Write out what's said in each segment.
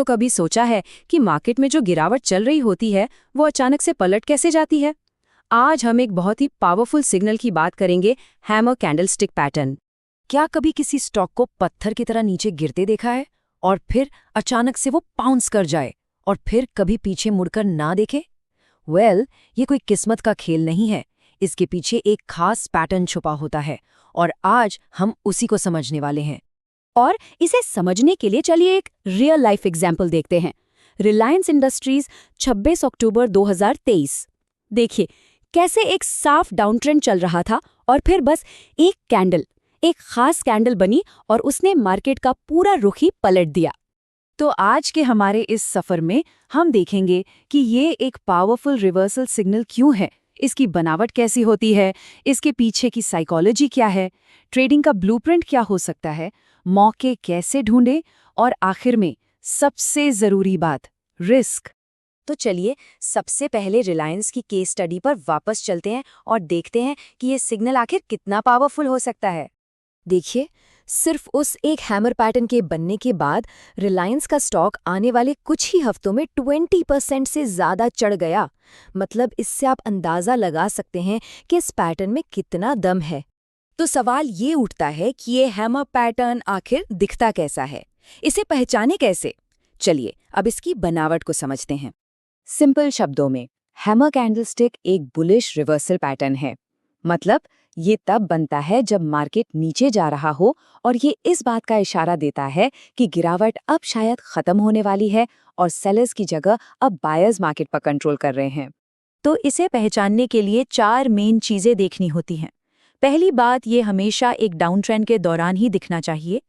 तो कभी सोचा है कि मार्केट में जो गिरावट चल रही होती है वो अचानक से पलट कैसे जाती है? आज हम एक बहुत ही पावरफुल सिग्नल की बात करेंगे, हैमर कैंडलस्टिक पैटर्न। क्या कभी किसी स्टॉक को पत्थर की तरह नीचे गिरते देखा है और फिर अचानक से वो पाउंस कर जाए और फिर कभी पीछे मुड़कर ना देखे? ये कोई किस्मत का खेल नहीं है। इसके पीछे एक खास पैटर्न छुपा होता है और आज हम उसी को समझने वाले हैं। और इसे समझने के लिए चलिए एक रियल लाइफ एग्जाम्पल देखते हैं। रिलायंस इंडस्ट्रीज 26 अक्टूबर 2023। देखिए कैसे एक साफ डाउन ट्रेंड चल रहा था और फिर बस एक खास कैंडल बनी और उसने मार्केट का पूरा रुख ही पलट दिया। तो आज के हमारे इस सफर में हम देखेंगे कि ये एक पावरफुल रिवर्सल सिग्नल क्यों है, इसकी बनावट कैसी होती है, इसके पीछे की साइकोलॉजी क्या है, ट्रेडिंग का ब्लूप्रिंट क्या हो सकता है, मौके कैसे ढूंढे और आखिर में सबसे जरूरी बात, रिस्क। तो चलिए सबसे पहले रिलायंस की केस स्टडी पर वापस चलते हैं और देखते हैं कि ये सिग्नल आखिर कितना पावरफुल हो सकता है। देखिए, सिर्फ उस एक हैमर पैटर्न के बनने के बाद रिलायंस का स्टॉक आने वाले कुछ ही हफ्तों में 20% से ज़्यादा चढ़ गया। मतलब इससे आप अंदाज़ा लगा सकते हैं कि इस पैटर्न में कितना दम है। तो सवाल ये उठता है कि ये हैमर पैटर्न आखिर दिखता कैसा है, इसे पहचाने कैसे? चलिए अब इसकी बनावट को समझते हैं। सिंपल शब्दों में, हैमर कैंडलस्टिक एक बुलिश रिवर्सल पैटर्न है। मतलब ये तब बनता है जब मार्केट नीचे जा रहा हो और ये इस बात का इशारा देता है कि गिरावट अब शायद खत्म होने वाली है और सेलर्स की जगह अब बायर्स मार्केट पर कंट्रोल कर रहे हैं। तो इसे पहचानने के लिए 4 मेन चीजें देखनी होती हैं। पहली बात, ये हमेशा एक डाउन ट्रेंड के दौरान ही दिखना चाहिए।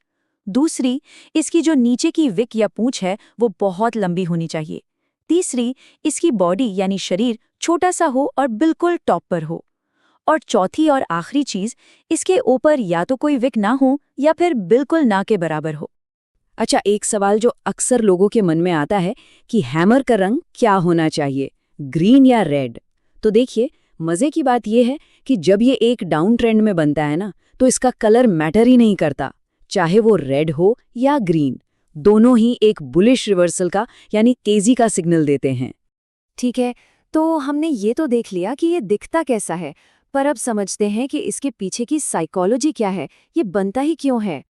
दूसरी, इसकी जो नीचे की विक या पूंछ है वो बहुत लंबी होनी चाहिए। तीसरी, इसकी बॉडी यानी शरीर छोटा सा हो और बिल्कुल टॉप पर हो। और चौथी और आखिरी चीज, इसके ऊपर या तो कोई विक ना हो या फिर बिल्कुल ना के बराबर हो। अच्छा, एक सवाल जो अक्सर लोगों के मन में आता है कि हैमर का रंग क्या होना चाहिए, ग्रीन या रेड? तो देखिए, मजे की बात यह है कि जब ये एक डाउन ट्रेंड में बनता है ना, तो इसका कलर मैटर ही नहीं करता। चाहे वो रेड हो या ग्रीन, दोनों ही एक बुलिश रिवर्सल का यानी तेजी का सिग्नल देते हैं। ठीक है, तो हमने ये तो देख लिया कि ये दिखता कैसा है, पर अब समझते हैं कि इसके पीछे की साइकोलॉजी क्या है, ये बनता ही क्यों है।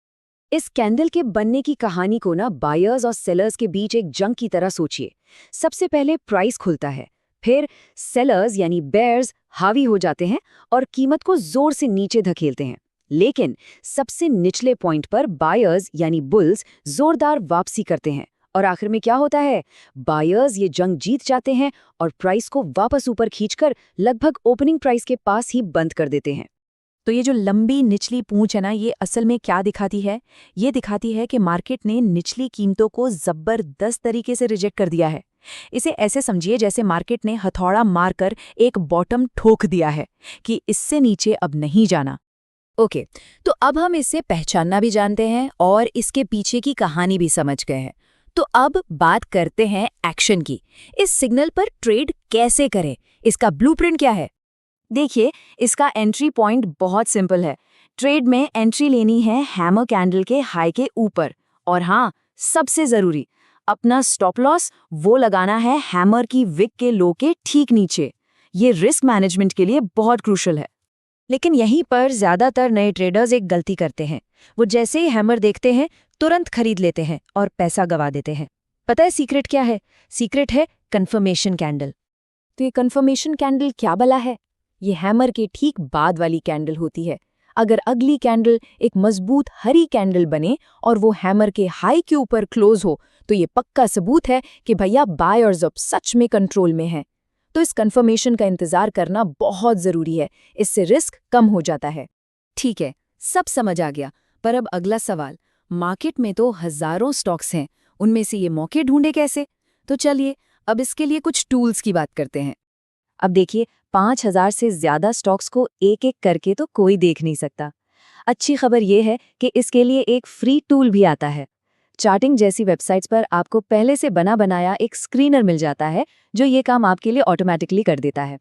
इस कैंडल के बनने की कहानी को ना बायर्स और सेलर्स के बीच एक जंग की तरह सोचिए। सबसे पहले प्राइस खुलता है, फिर सेलर्स यानी बेयर्स हावी हो जाते हैं और कीमत को जोर से नीचे धकेलते हैं। लेकिन सबसे निचले पॉइंट पर बायर्स यानी बुल्स जोरदार वापसी करते हैं और आखिर में क्या होता है, बायर्स ये जंग जीत जाते हैं और प्राइस को वापस ऊपर खींचकर लगभग ओपनिंग प्राइस के पास ही बंद कर देते हैं। तो ये जो लंबी निचली पूंछ है ना, ये असल में क्या दिखाती है? ये दिखाती है कि मार्केट ने निचली कीमतों को जबरदस्त तरीके से रिजेक्ट कर दिया है। इसे ऐसे समझिए जैसे मार्केट ने हथौड़ा मारकर एक बॉटम ठोक दिया है कि इससे नीचे अब नहीं जाना। ओके, तो अब हम इसे पहचानना भी जानते हैं और इसके पीछे की कहानी भी समझ गए हैं। तो अब बात करते हैं एक्शन की। इस सिग्नल पर ट्रेड कैसे करें, इसका ब्लूप्रिंट क्या है? देखिए, इसका एंट्री पॉइंट बहुत सिंपल है। ट्रेड में एंट्री लेनी है हैमर कैंडल के हाई के ऊपर, और हाँ, सबसे जरूरी, अपना स्टॉप लॉस वो लगाना है हैमर की विक के लो के ठीक नीचे। ये रिस्क मैनेजमेंट के लिए बहुत क्रूशल है। लेकिन यहीं पर ज्यादातर नए ट्रेडर्स एक गलती करते हैं। वो जैसे ही हैमर देखते हैं तुरंत खरीद लेते हैं और पैसा गवा देते हैं। पता है सीक्रेट क्या है? सीक्रेट है कंफर्मेशन कैंडल। तो ये कंफर्मेशन कैंडल क्या भला है? ये हैमर के ठीक बाद वाली कैंडल होती है। अगर अगली कैंडल एक मजबूत हरी कैंडल बने और वो हैमर के हाई के ऊपर क्लोज हो, तो ये पक्का सबूत है कि भैया बायर्स अब सच में कंट्रोल में हैं। तो इस कंफर्मेशन का इंतजार करना बहुत जरूरी है, इससे रिस्क कम हो जाता है। ठीक है, सब समझ आ गया, पर अब अगला सवाल, मार्केट में तो हजारों स्टॉक्स हैं, उनमें से ये मौके ढूंढे कैसे? तो चलिए अब इसके लिए कुछ टूल्स की बात करते हैं। अब देखिए, 5000 से ज्यादा स्टॉक्स को एक एक करके तो कोई देख नहीं सकता। अच्छी खबर यह है कि इसके लिए एक फ्री टूल भी आता है। चार्टिंग जैसी वेबसाइट्स पर आपको पहले से बना बनाया एक स्क्रीनर मिल जाता है जो ये काम आपके लिए ऑटोमेटिकली कर देता है।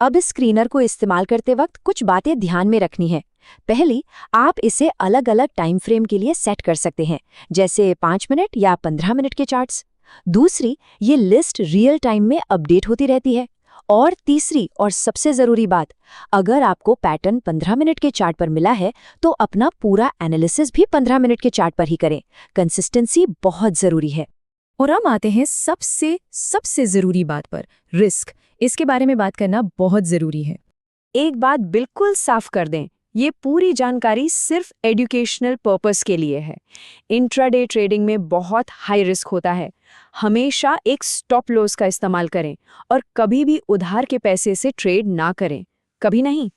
अब इस स्क्रीनर को इस्तेमाल करते वक्त कुछ बातें ध्यान में रखनी है। पहली, आप इसे अलग अलग टाइम फ्रेम के लिए सेट कर सकते हैं, जैसे 5 मिनट या 15 मिनट के चार्ट्स। दूसरी, ये लिस्ट रियल टाइम में अपडेट होती रहती है। और तीसरी और सबसे ज़रूरी बात, अगर आपको पैटर्न 15 मिनट के चार्ट पर मिला है तो अपना पूरा एनालिसिस भी 15 मिनट के चार्ट पर ही करें। कंसिस्टेंसी बहुत ज़रूरी है। और हम आते हैं सबसे सबसे ज़रूरी बात पर, रिस्क। इसके बारे में बात करना बहुत ज़रूरी है। एक बात बिल्कुल साफ कर दें, ये पूरी जानकारी सिर्फ एजुकेशनल पर्पस के लिए है। इंट्राडे ट्रेडिंग में बहुत हाई रिस्क होता है। हमेशा एक स्टॉप लॉस का इस्तेमाल करें और कभी भी उधार के पैसे से ट्रेड ना करें, कभी नहीं।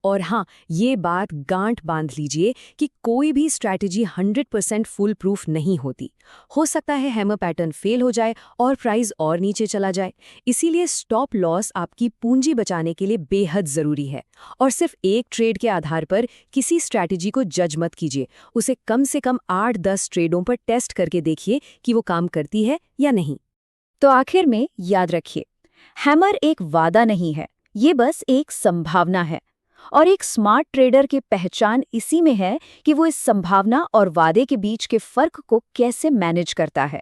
और हाँ, ये बात गांठ बांध लीजिए कि कोई भी स्ट्रैटेजी 100% फुल प्रूफ नहीं होती। हो सकता है हैमर पैटर्न फेल हो जाए और प्राइस और नीचे चला जाए। इसीलिए स्टॉप लॉस आपकी पूंजी बचाने के लिए बेहद ज़रूरी है। और सिर्फ एक ट्रेड के आधार पर किसी स्ट्रैटेजी को जज मत कीजिए। उसे कम से कम 8-10 ट्रेडों पर टेस्ट करके देखिए कि वो काम करती है या नहीं। तो आखिर में याद रखिए, हैमर एक वादा नहीं है, ये बस एक संभावना है। और एक स्मार्ट ट्रेडर की पहचान इसी में है कि वो इस संभावना और वादे के बीच के फर्क को कैसे मैनेज करता है।